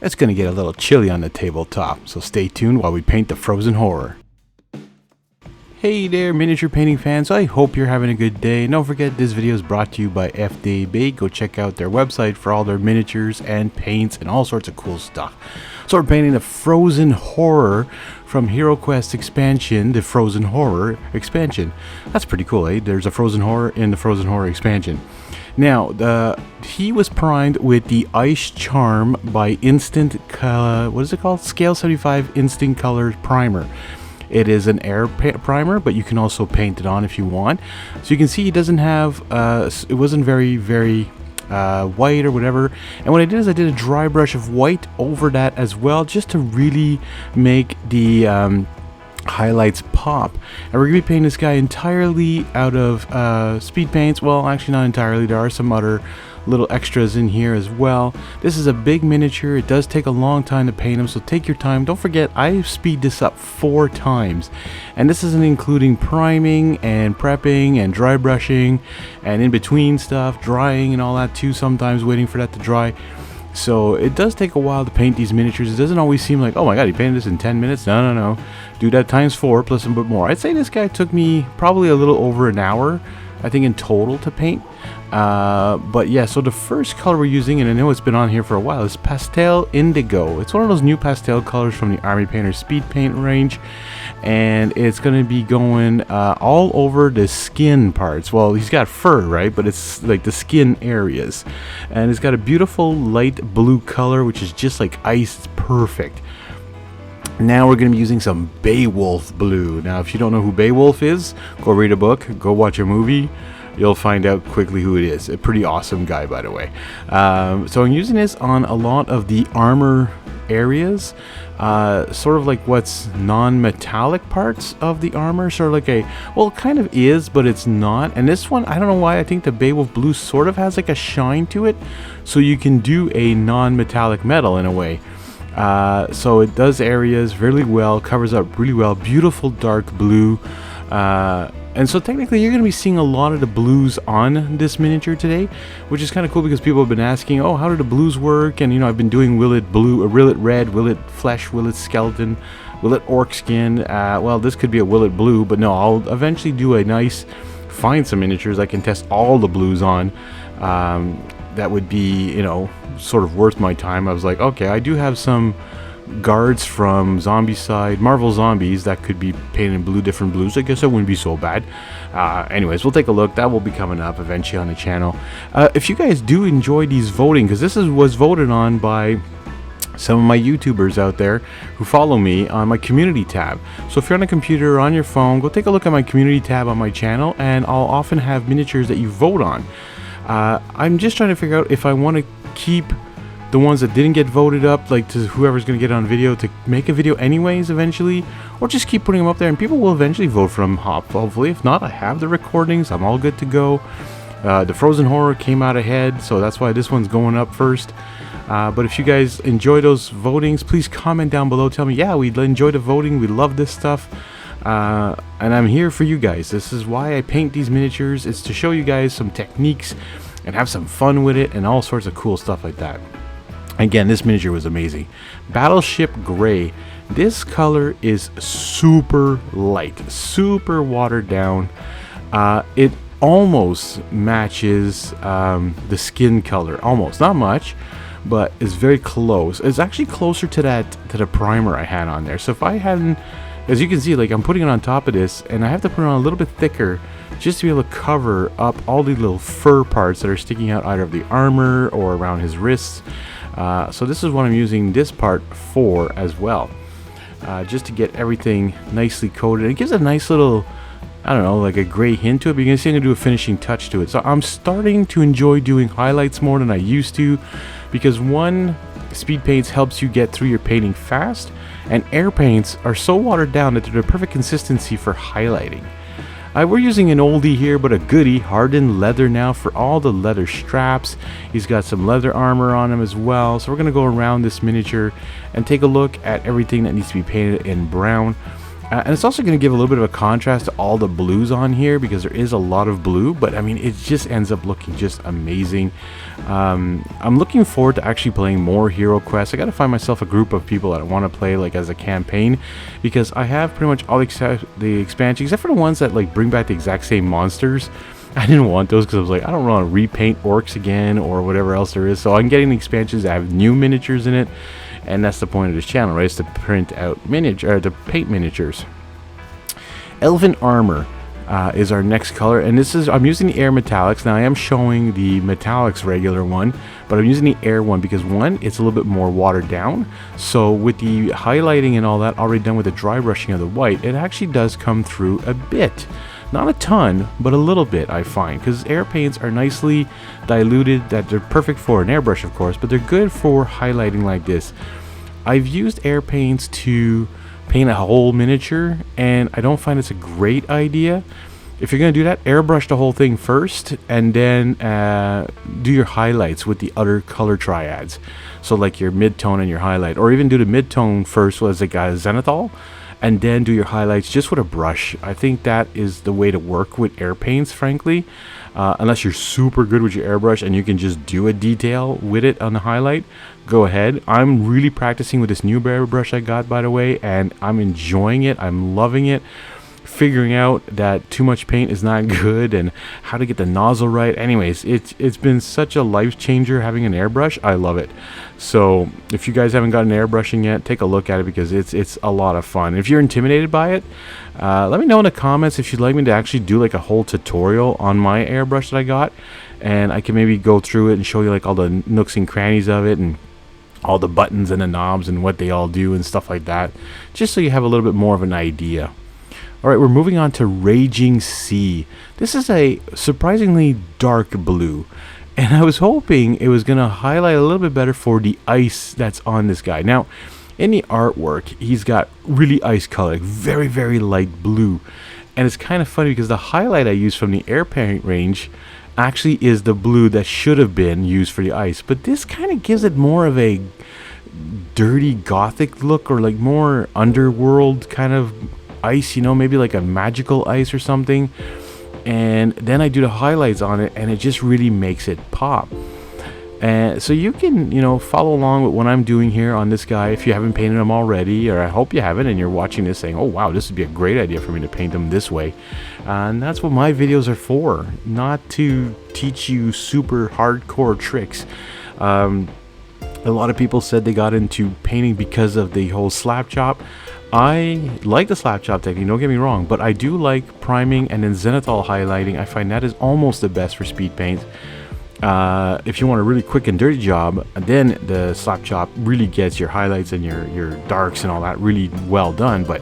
It's going to get a little chilly on the tabletop, so stay tuned while we paint the frozen horror. Hey there, miniature painting fans. I hope you're having a good day. Don't forget, this video is brought to you by FDB. Go check out their website for all their miniatures and paints and all sorts of cool stuff. So we're painting the frozen horror from HeroQuest expansion, the frozen horror expansion. That's pretty cool, eh? There's a frozen horror in the frozen horror expansion. Now, he was primed with the Ice Charm by Instant, what is it called? Scale 75 Instant Color Primer. It is an air primer, but you can also paint it on if you want. So you can see he doesn't have, it wasn't very white or whatever. And what I did is I did a dry brush of white over that as well, just to really make the highlights pop. And we're gonna be painting this guy entirely out of speed paints. Well, actually not entirely, there are some other little extras in here as well. This is a big miniature. It does take a long time to paint him, so take your time. Don't forget, I speed this up 4 times, and this isn't including priming and prepping and dry brushing and in between stuff, drying and all that too, sometimes waiting for that to dry. So it does take a while to paint these miniatures. It doesn't always seem like, oh my god, he painted this in 10 minutes. No. Do that times 4 plus a bit more. I'd say this guy took me probably a little over an hour, I think, in total to paint. But yeah, so the first color we're using, and I know it's been on here for a while, is Pastel Indigo. It's one of those new pastel colors from the Army Painter speed paint range, and it's going to be going all over the skin parts. Well, he's got fur, right, but it's like the skin areas, and it's got a beautiful light blue color, which is just like ice. It's perfect. Now we're going to be using some Beowulf blue. Now, if you don't know who Beowulf is, go read a book, go watch a movie. You'll find out quickly who it is. A pretty awesome guy, by the way. So I'm using this on a lot of the armor areas, sort of like what's non-metallic parts of the armor, sort of like a, well, it kind of is, but it's not. And this one, I don't know why, I think the Beowulf blue sort of has like a shine to it, so you can do a non-metallic metal in a way. So it does areas really well, covers up really well, beautiful dark blue. And so technically you're going to be seeing a lot of the blues on this miniature today, which is kind of cool because people have been asking, oh, how do the blues work? And, you know, I've been doing will it blue, or will it red, will it flesh, will it skeleton, will it orc skin? Well, this could be a will it blue, but no, I'll eventually do a nice, find some miniatures I can test all the blues on. That would be, you know, sort of worth my time. I was like, okay, I do have some guards from Zombicide, Marvel Zombies, that could be painted in blue, different blues. I guess it wouldn't be so bad. Anyways, we'll take a look. That will be coming up eventually on the channel. If you guys do enjoy these voting, because this was voted on by some of my YouTubers out there who follow me on my community tab. So if you're on a computer or on your phone, go take a look at my community tab on my channel, and I'll often have miniatures that you vote on. I'm just trying to figure out if I want to keep the ones that didn't get voted up, like to whoever's going to get on video, to make a video anyways eventually, or just keep putting them up there and people will eventually vote for them, hopefully. If not, I have the recordings, I'm all good to go. The Frozen Horror came out ahead, so that's why this one's going up first. But if you guys enjoy those votings, please comment down below, tell me, yeah, we enjoy the voting, we love this stuff. And I'm here for you guys. This is why I paint these miniatures. It's to show you guys some techniques and have some fun with it and all sorts of cool stuff like that. Again, this miniature was amazing. Battleship Gray. This color is super light, super watered down. It almost matches the skin color. Almost, not much, but it's very close. It's actually closer to the primer I had on there. So if I hadn't, as you can see, like I'm putting it on top of this, and I have to put it on a little bit thicker just to be able to cover up all the little fur parts that are sticking out either of the armor or around his wrists. So this is what I'm using this part for as well, just to get everything nicely coated. It gives a nice little, I don't know, like a gray hint to it, but you can see I'm going to do a finishing touch to it. So I'm starting to enjoy doing highlights more than I used to, because one, speed paints helps you get through your painting fast, and air paints are so watered down that they're the perfect consistency for highlighting. We're using an oldie here, but a goodie, hardened leather now for all the leather straps. He's got some leather armor on him as well. So we're going to go around this miniature and take a look at everything that needs to be painted in brown. And it's also going to give a little bit of a contrast to all the blues on here, because there is a lot of blue, but I mean, it just ends up looking just amazing. I'm looking forward to actually playing more HeroQuest. I got to find myself a group of people that I want to play like as a campaign, because I have pretty much all the expansions, except for the ones that like bring back the exact same monsters. I didn't want those because I was like, I don't want to repaint orcs again or whatever else there is. So I'm getting the expansions that have new miniatures in it. And that's the point of this channel, right? Is to print out to paint miniatures. Elven Armor is our next color, and I'm using the Air Metallics. Now I am showing the Metallics regular one, but I'm using the Air one because one, it's a little bit more watered down. So with the highlighting and all that already done with the dry brushing of the white, it actually does come through a bit. Not a ton, but a little bit, I find, because air paints are nicely diluted, that they're perfect for an airbrush, of course, but they're good for highlighting like this. I've used air paints to paint a whole miniature, and I don't find it's a great idea. If you're going to do that, airbrush the whole thing first, and then do your highlights with the other color triads. So like your mid-tone and your highlight, or even do the mid-tone first as like a zenithal, and then do your highlights just with a brush. I think that is the way to work with air paints, frankly. Unless you're super good with your airbrush and you can just do a detail with it on the highlight, go ahead. I'm really practicing with this new airbrush I got, by the way, and I'm enjoying it. I'm loving it. Figuring out that too much paint is not good and how to get the nozzle right. Anyways, it's been such a life changer having an airbrush. I love it. So if you guys haven't gotten airbrushing yet, take a look at it, because it's a lot of fun. If you're intimidated by it, let me know in the comments if you'd like me to actually do like a whole tutorial on my airbrush that I got, and I can maybe go through it and show you like all the nooks and crannies of it and all the buttons and the knobs and what they all do and stuff like that, just so you have a little bit more of an idea. Alright, we're moving on to Raging Sea. This is a surprisingly dark blue, and I was hoping it was going to highlight a little bit better for the ice that's on this guy. Now, in the artwork, he's got really ice color, like very, very light blue. And it's kind of funny because the highlight I used from the air paint range actually is the blue that should have been used for the ice. But this kind of gives it more of a dirty gothic look, or like more underworld kind of ice, you know, maybe like a magical ice or something. And then I do the highlights on it, and it just really makes it pop. And so you can, you know, follow along with what I'm doing here on this guy if you haven't painted him already, or I hope you haven't, and you're watching this saying, oh wow, this would be a great idea for me to paint them this way. And that's what my videos are for, not to teach you super hardcore tricks. A lot of people said they got into painting because of the whole slap chop. I like the slap chop technique, don't get me wrong, but I do like priming and then zenithal highlighting. I find that is almost the best for speed paint. If you want a really quick and dirty job, then the slap chop really gets your highlights and your darks and all that really well done. But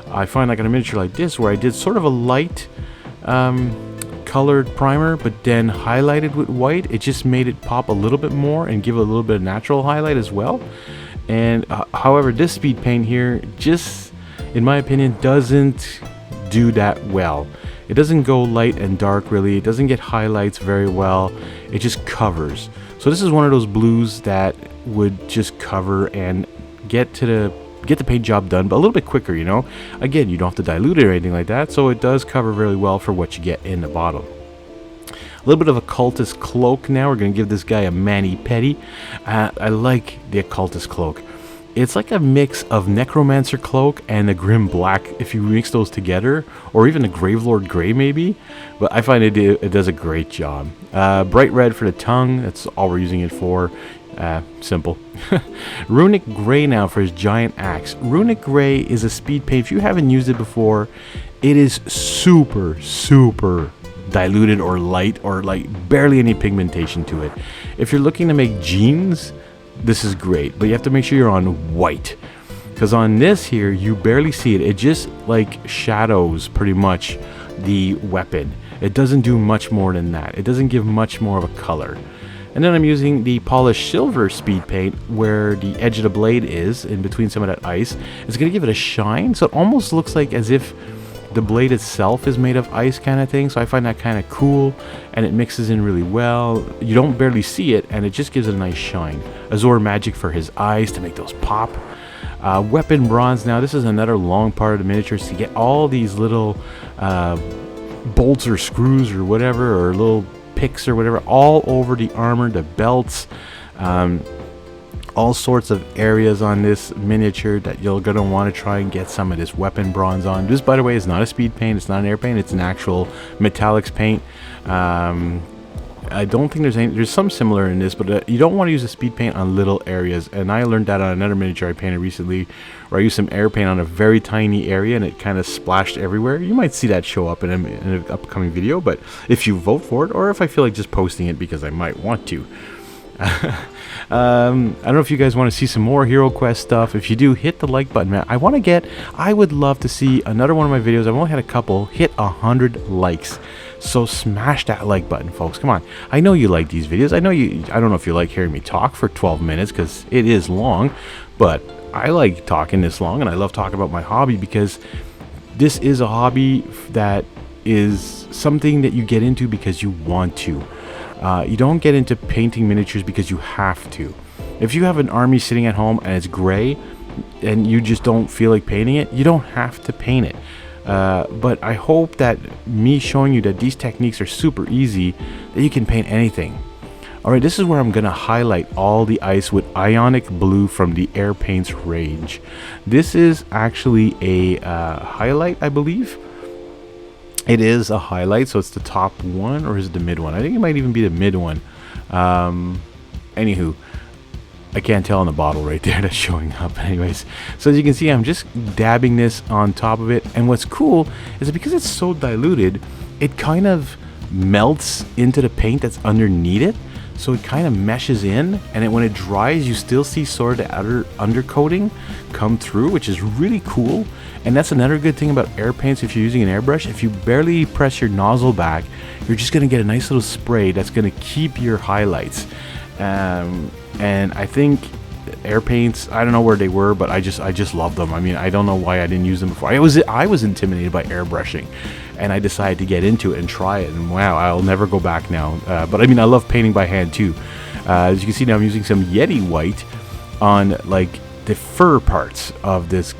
I find like in a miniature like this, where I did sort of a light colored primer but then highlighted with white, it just made it pop a little bit more and give it a little bit of natural highlight as well. And however, this speed paint here just, in my opinion, doesn't do that well. It doesn't go light and dark really. It doesn't get highlights very well. It just covers. So this is one of those blues that would just cover and get the paint job done, but a little bit quicker, you know. Again, you don't have to dilute it or anything like that, so it does cover really well for what you get in the bottom. A little bit of occultist cloak now. We're going to give this guy a mani-pedi. I like the occultist cloak. It's like a mix of necromancer cloak and a grim black if you mix those together, or even a gravelord gray maybe, but I find it does a great job. Bright red for the tongue, that's all we're using it for. Simple. Runic gray now for his giant axe. Runic gray is a speed paint. If you haven't used it before, it is super diluted or light, or like barely any pigmentation to it. If you're looking to make jeans, this is great, but you have to make sure you're on white, because on this here you barely see it. It just like shadows pretty much the weapon. It doesn't do much more than that. It doesn't give much more of a color. And then I'm using the polished silver speed paint, where the edge of the blade is in between some of that ice. It's going to give it a shine, so it almost looks like as if the blade itself is made of ice kind of thing. So I find that kind of cool, and it mixes in really well. You don't barely see it, and it just gives it a nice shine. Azure magic for his eyes to make those pop. Weapon bronze. Now this is another long part of the miniatures to get all these little bolts or screws or whatever, or little picks or whatever, all over the armor, the belts, all sorts of areas on this miniature that you're gonna want to try and get some of this weapon bronze on. This, by the way, is not a speed paint, it's not an air paint, it's an actual metallics paint. I don't think there's some similar in this, but you don't want to use a speed paint on little areas. And I learned that on another miniature I painted recently, where I used some air paint on a very tiny area and it kind of splashed everywhere. You might see that show up in an upcoming video, but if you vote for it, or if I feel like just posting it because I might want to. I don't know if you guys want to see some more HeroQuest stuff. If you do, hit the like button, man. I would love to see another one of my videos. I've only had a couple hit 100 likes. So smash that like button, folks. Come on. I know you like these videos. I don't know if you like hearing me talk for 12 minutes because it is long, but I like talking this long, and I love talking about my hobby because this is a hobby that is something that you get into because you want to. You don't get into painting miniatures because you have to. If you have an army sitting at home and it's gray and you just don't feel like painting it, you don't have to paint it. But I hope that me showing you that these techniques are super easy, that you can paint anything. Alright, this is where I'm going to highlight all the ice with Ionic Blue from the Air Paints range. This is actually a highlight, I believe. It is a highlight, so it's the top one, or is it the mid one? I think it might even be the mid one. Anywho, I can't tell on the bottle right there that's showing up. Anyways, so as you can see, I'm just dabbing this on top of it, and what's cool is that because it's so diluted, it kind of melts into the paint that's underneath it, so it kind of meshes in, and when it dries, you still see sort of the outer undercoating come through, which is really cool. And that's another good thing about air paints. If you're using an airbrush, if you barely press your nozzle back, you're just going to get a nice little spray that's going to keep your highlights. And I think air paints, I don't know where they were, but I just love them. I mean, I don't know why I didn't use them before. I was intimidated by airbrushing, and I decided to get into it and try it, and wow, I'll never go back now. But I mean, I love painting by hand too. As you can see now, I'm using some Yeti white on like the fur parts of this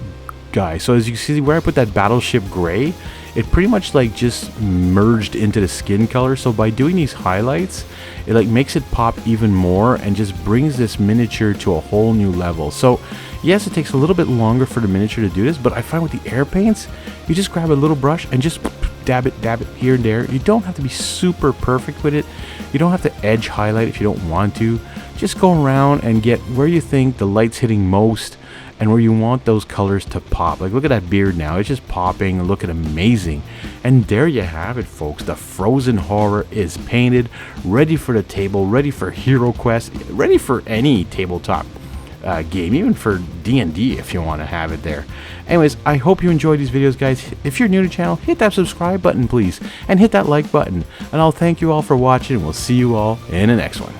guy. So as you can see where I put that battleship gray, it pretty much like just merged into the skin color. So by doing these highlights, it like makes it pop even more and just brings this miniature to a whole new level. So yes, it takes a little bit longer for the miniature to do this, but I find with the air paints, you just grab a little brush and just dab it here and there. You don't have to be super perfect with it. You don't have to edge highlight if you don't want to. Just go around and get where you think the light's hitting most and where you want those colors to pop. Like, look at that beard now, it's just popping, looking amazing. And there you have it, folks. The Frozen Horror is painted, ready for the table, ready for HeroQuest, ready for any tabletop game, even for D&D if you want to have it there. Anyways, I hope you enjoyed these videos, guys. If you're new to the channel, hit that subscribe button, please, and hit that like button. And I'll thank you all for watching, and we'll see you all in the next one.